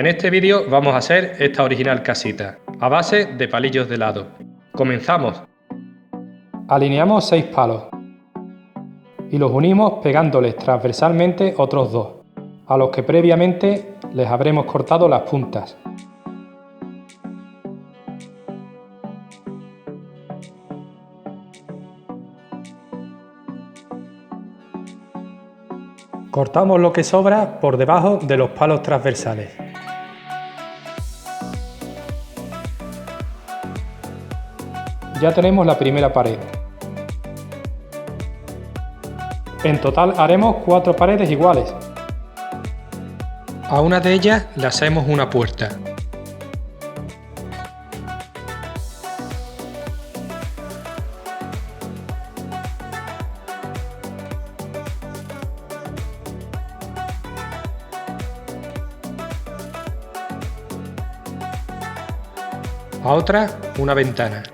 En este vídeo vamos a hacer esta original casita, a base de palillos de helado. ¡Comenzamos! Alineamos 6 palos y los unimos pegándoles transversalmente otros 2, a los que previamente les habremos cortado las puntas. Cortamos lo que sobra por debajo de los palos transversales. Ya tenemos la primera pared. En total haremos 4 paredes iguales. A una de ellas le hacemos una puerta. A otra, una ventana.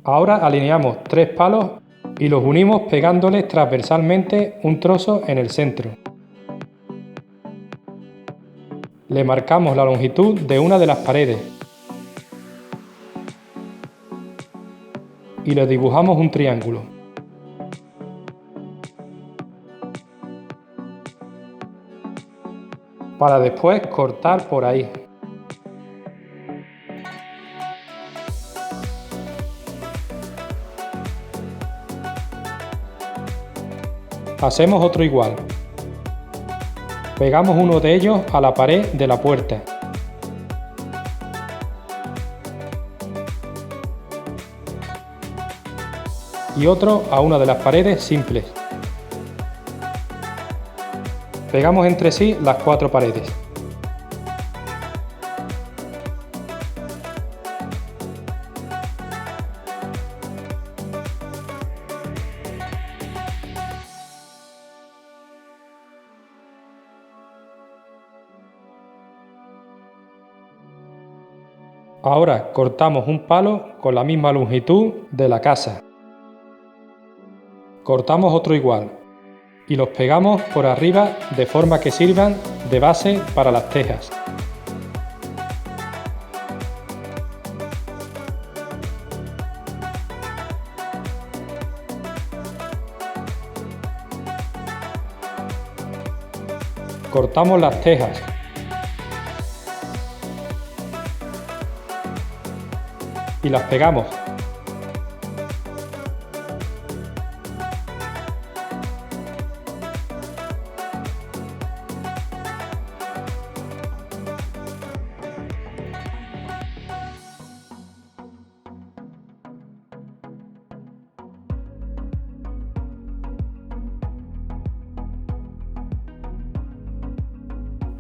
Ahora alineamos 3 palos y los unimos pegándoles transversalmente un trozo en el centro. Le marcamos la longitud de una de las paredes y le dibujamos un triángulo. Para después cortar por ahí. Hacemos otro igual. Pegamos uno de ellos a la pared de la puerta. Y otro a una de las paredes simples. Pegamos entre sí las 4 paredes. Ahora cortamos un palo con la misma longitud de la casa. Cortamos otro igual y los pegamos por arriba de forma que sirvan de base para las tejas. Cortamos las tejas y las pegamos.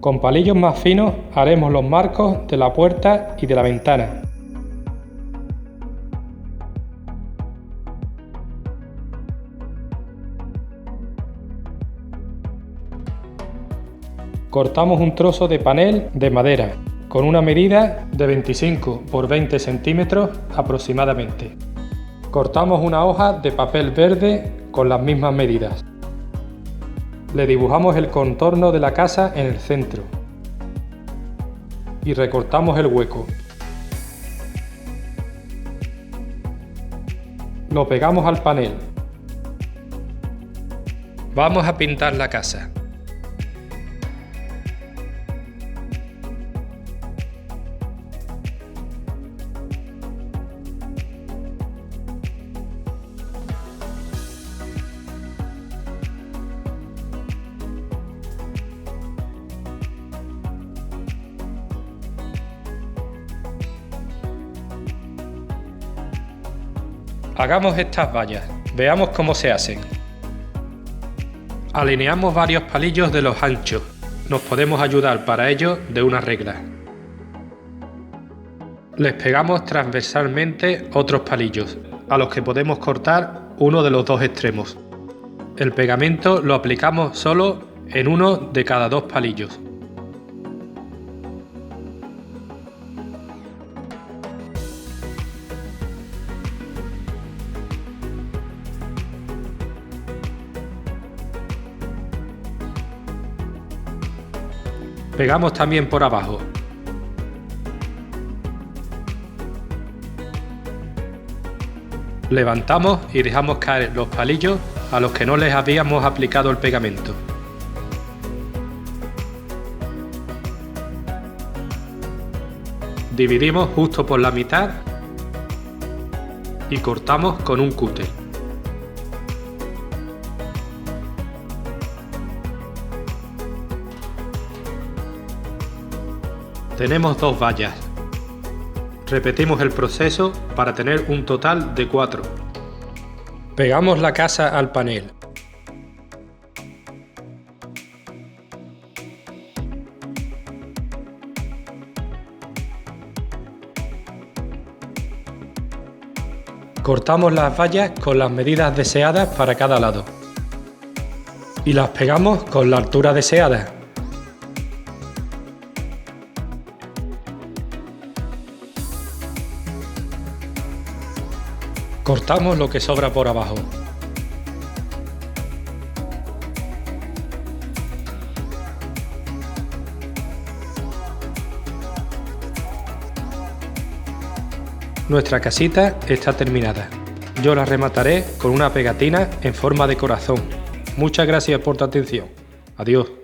Con palillos más finos haremos los marcos de la puerta y de la ventana. Cortamos un trozo de panel de madera con una medida de 25 por 20 centímetros aproximadamente. Cortamos una hoja de papel verde con las mismas medidas. Le dibujamos el contorno de la casa en el centro y recortamos el hueco. Lo pegamos al panel. Vamos a pintar la casa. Hagamos estas vallas, veamos cómo se hacen. Alineamos varios palillos de los anchos, nos podemos ayudar para ello de una regla. Les pegamos transversalmente otros palillos, a los que podemos cortar uno de los 2 extremos. El pegamento lo aplicamos solo en uno de cada 2 palillos. Pegamos también por abajo. Levantamos y dejamos caer los palillos a los que no les habíamos aplicado el pegamento. Dividimos justo por la mitad y cortamos con un cúter. Tenemos 2 vallas. Repetimos el proceso para tener un total de 4. Pegamos la casa al panel. Cortamos las vallas con las medidas deseadas para cada lado y las pegamos con la altura deseada. Cortamos lo que sobra por abajo. Nuestra casita está terminada. Yo la remataré con una pegatina en forma de corazón. Muchas gracias por tu atención. Adiós.